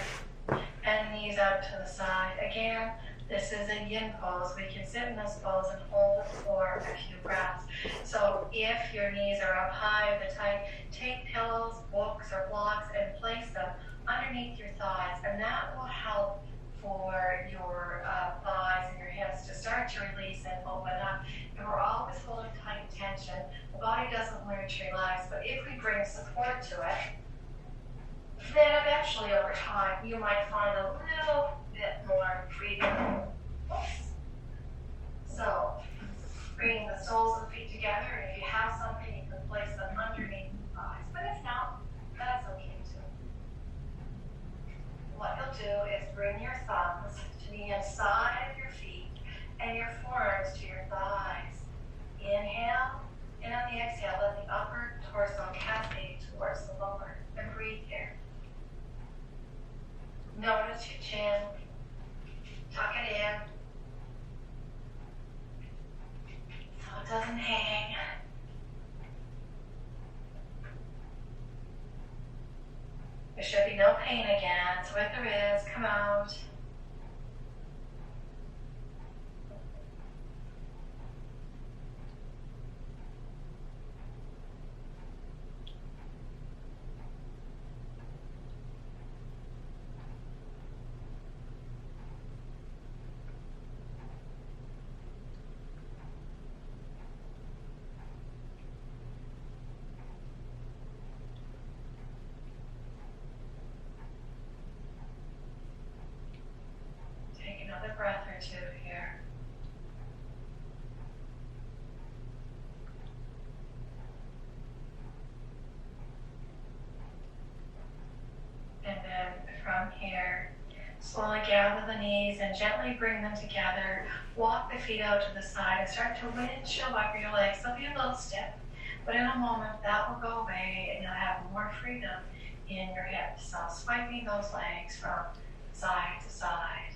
and knees out to the side. Again, this is a yin pose. We can sit in this pose and hold it for a few breaths. So if your knees are up high or tight, take pillows, books, or blocks and place them underneath your thighs, and that will help for your thighs and your hips to start to release and open up. And we're always holding tight tension. The body doesn't learn to relax, but if we bring support to it, then eventually over time you might find a little bit more freedom. Oops. So, bringing the soles of the feet together, and if you have something, you can place them underneath the thighs. But if not, that's okay too. What you'll do is bring your thumbs to the inside of your feet and your forearms to your thighs. Inhale, and on the exhale, let the upper torso cascade towards the lower. And breathe here. Notice your chin. Tuck it in so it doesn't hang. There should be no pain again, so if there is, come out. Another breath or two here. And then from here, slowly gather the knees and gently bring them together. Walk the feet out to the side and start to windshield up your legs. They'll be a little stiff, But in a moment, that will go away and you'll have more freedom in your hips. So swiping those legs from side to side.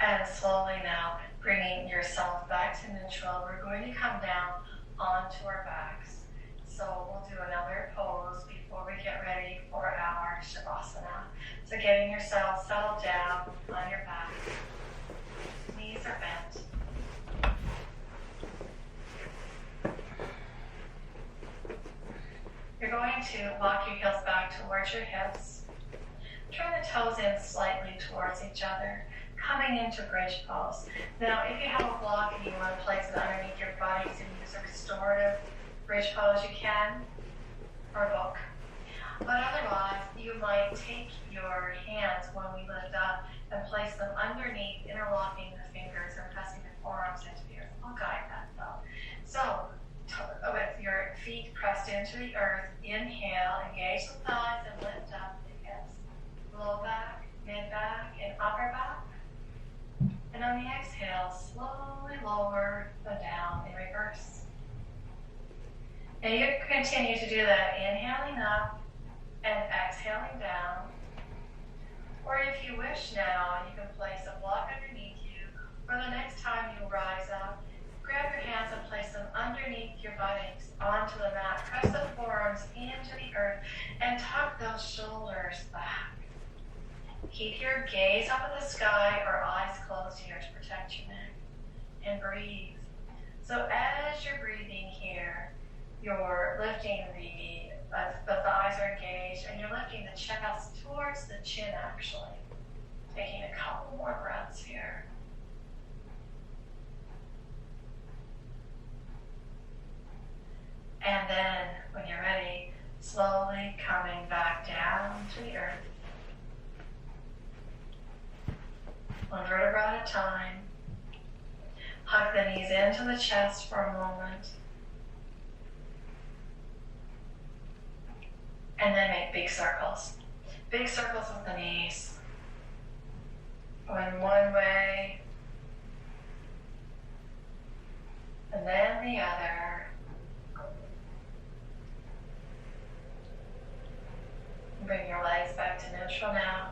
And slowly now, bringing yourself back to neutral, we're going to come down onto our backs. So we'll do another pose before we get ready for our Shavasana. So getting yourself settled down on your back. Knees are bent. You're going to walk your heels back towards your hips. Turn the toes in slightly towards each other, coming into bridge pose. Now, if you have a block and you want to place it underneath your body and use a restorative bridge pose, you can, or both. But otherwise, you might take your hands when we lift up and place them underneath, interlocking the fingers and pressing the forearms into the earth. I'll guide that though. So, with your feet pressed into the earth, inhale, engage the thighs and lift up the hips. Low back, mid back, and upper back. And on the exhale, slowly lower them down in reverse. And you continue to do that, inhaling up and exhaling down. Or if you wish now, you can place a block underneath you, or the next time you rise up, grab your hands and place them underneath your buttocks onto the mat. Press the forearms into the earth and tuck those shoulders back. Keep your gaze up at the sky or eyes closed here to protect your neck. And breathe. So as you're breathing here, you're lifting the thighs are engaged and you're lifting the chest towards the chin actually. Taking a couple more breaths here. And then, when you're ready, slowly coming back down to the earth. One vertebra at a time. Hug the knees into the chest for a moment. And then make big circles. Big circles with the knees. Going one way. And then the other. Bring your legs back to neutral now.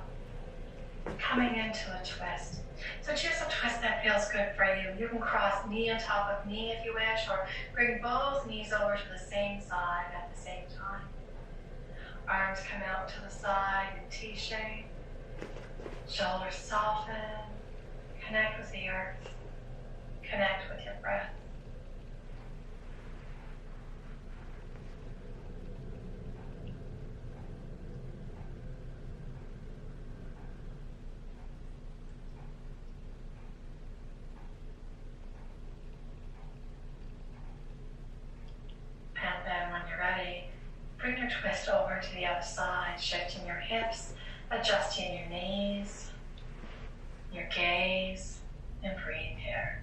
Coming into a twist. So choose a twist that feels good for you. You can cross knee on top of knee if you wish, or bring both knees over to the same side at the same time. Arms come out to the side in T-shape. Shoulders soften. Connect with the earth. Connect with your breath. And then when you're ready, bring your twist over to the other side, shifting your hips, adjusting your knees, your gaze, and breathe here.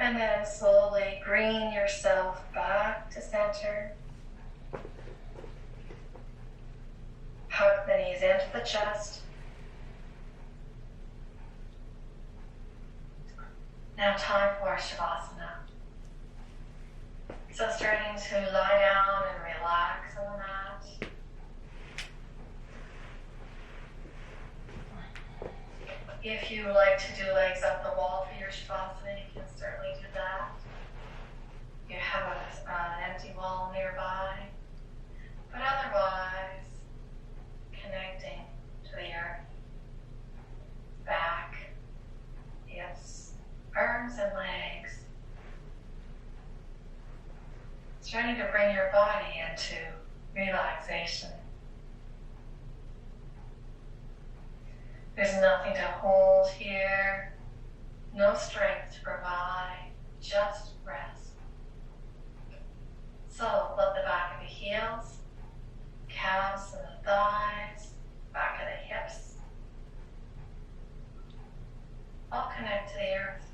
And then slowly bring yourself back to center. Hug the knees into the chest. Now time for Shavasana. So starting to lie down and relax on the mat. If you like to do legs up the wall for your Shavasana, you can certainly do that. You have an empty wall nearby. But otherwise, connecting to the earth. Back, hips, arms and legs. Starting to bring your body into relaxation. There's nothing to hold here, no strength to provide, just rest. So let the back of the heels, calves and the thighs, back of the hips, all connect to the earth.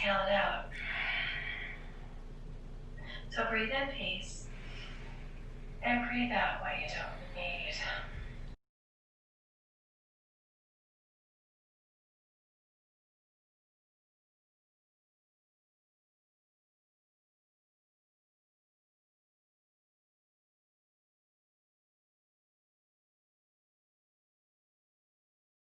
exhale it out. So breathe in peace and breathe out what you don't need.